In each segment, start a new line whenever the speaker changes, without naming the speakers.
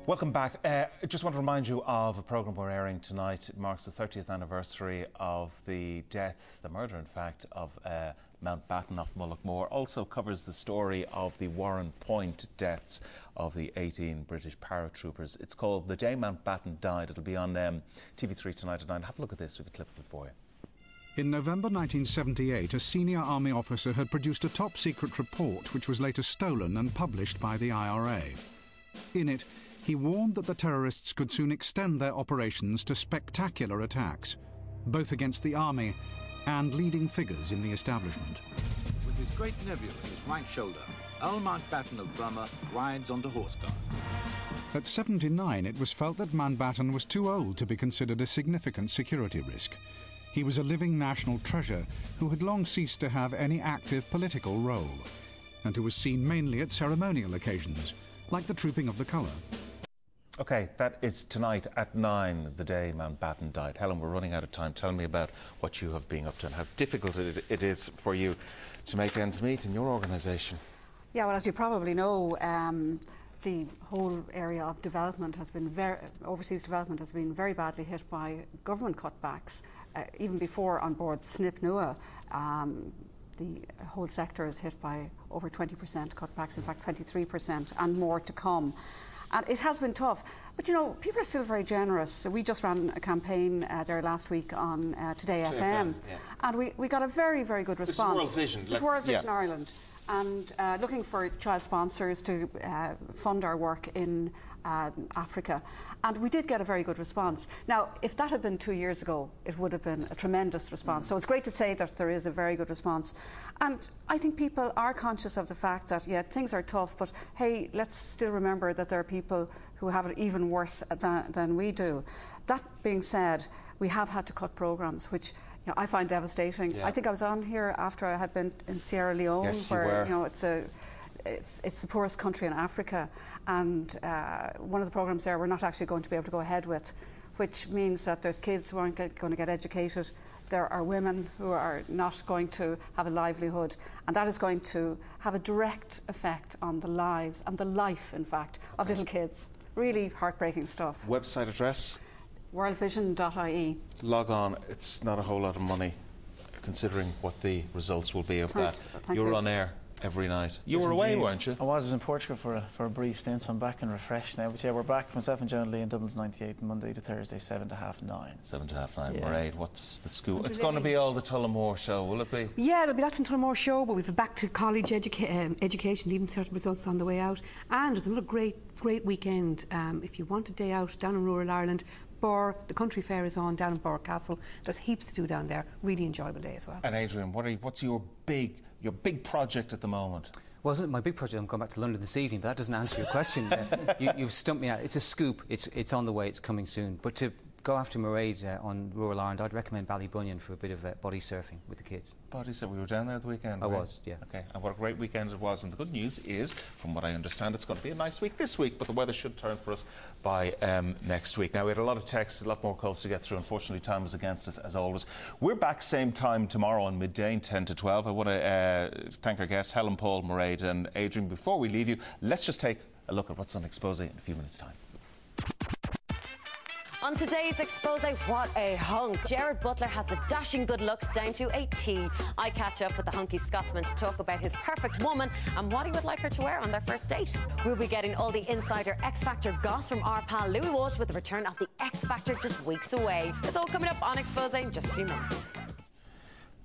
Welcome back. I just want to remind you of a programme we're airing tonight. It marks the 30th anniversary of the death, the murder in fact, of Mountbatten off Mullaghmore. Also covers the story of the Warren Point deaths of the 18 British paratroopers. It's called The Day Mountbatten Died. It'll be on TV3 tonight at 9. Have a look at this with a clip of it for you.
In November 1978, a senior army officer had produced a top-secret report which was later stolen and published by the IRA. In it, he warned that the terrorists could soon extend their operations to spectacular attacks, both against the army and leading figures in the establishment.
With his great nephew at his right shoulder, Earl Mountbatten of Burma rides onto Horse Guards.
At 79, it was felt that Mountbatten was too old to be considered a significant security risk. He was a living national treasure who had long ceased to have any active political role, and who was seen mainly at ceremonial occasions, like the Trooping of the Colour.
OK, that is tonight at 9, the day Mountbatten died. Helen, we're running out of time. Tell me about what you have been up to and how difficult it is for you to make ends meet in your organisation.
Yeah, well, as you probably know, the whole area of development has been overseas development has been very badly hit by government cutbacks. Even before on board SNP NUA, the whole sector is hit by over 20% cutbacks, in fact 23%, and more to come. And it has been tough. But, you know, people are still very generous. We just ran a campaign there last week on Today FM.
Yeah.
And we got a very, very good response.
This is World Vision.
It's World Vision Ireland. And looking for child sponsors to fund our work in Africa. And we did get a very good response. Now, if that had been 2 years ago, it would have been a tremendous response. So it's great to say that there is a very good response. And I think people are conscious of the fact that, yeah, things are tough, but hey, let's still remember that there are people who have it even worse than we do. That being said, we have had to cut programmes, which I find devastating. Yeah. I think I was on here after I had been in Sierra Leone,
yes,
where it's the poorest country in Africa, and one of the programmes there we're not actually going to be able to go ahead with, which means that there's kids who aren't going to get educated. There are women who are not going to have a livelihood, and that is going to have a direct effect on the lives and the life, in fact, of little kids. Really heartbreaking stuff.
Website address?
worldvision.ie.
Log on. It's not a whole lot of money, considering what the results will be of that. You're on air every night. You were away, weren't you?
I was in Portugal for a brief stint, so I'm back and refreshed now. But yeah, we're back, myself and John Lee in Dublin's 98, Monday to Thursday, 7 to half 9. 7 to half 9,
yeah. Right. What's the school? It's going to be all the Tullamore show, will it be?
Yeah, there'll be lots in Tullamore show, but we've a back to college education, even certain results on the way out. And there's another great weekend. If you want a day out down in rural Ireland, the country fair is on down in Castle. There's heaps to do down there. Really enjoyable day as well.
And Adrian, what's your big project at the moment?
Well, my big project, I'm going back to London this evening, but that doesn't answer your question. You've stumped me out. It's a scoop. It's on the way. It's coming soon. But to go after Mairead on rural Ireland, I'd recommend Ballybunion for a bit of body surfing with the kids.
Body surfing. We were down there at the weekend.
I was, yeah.
Okay, and what a great weekend it was. And the good news is, from what I understand, it's going to be a nice week this week, but the weather should turn for us by next week. Now, we had a lot of texts, a lot more calls to get through. Unfortunately, time was against us, as always. We're back same time tomorrow on midday, 10 to 12. I want to thank our guests, Helen, Paul, Mairead and Adrian. Before we leave you, let's just take a look at what's on Expose in a few minutes' time.
On today's Expose, what a hunk. Gerard Butler has the dashing good looks down to a T. I catch up with the hunky Scotsman to talk about his perfect woman and what he would like her to wear on their first date. We'll be getting all the insider X Factor goss from our pal Louis Wood with the return of the X Factor just weeks away. It's all coming up on Expose in just a few minutes.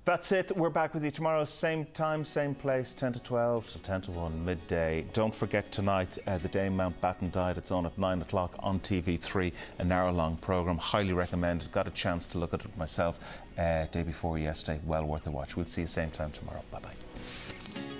That's it. We're back with you tomorrow, same time, same place, 10 to 12, so 10 to 1, midday. Don't forget tonight, the day Mountbatten died. It's on at 9 o'clock on TV3, an hour-long programme. Highly recommended. Got a chance to look at it myself day before yesterday. Well worth a watch. We'll see you same time tomorrow. Bye-bye.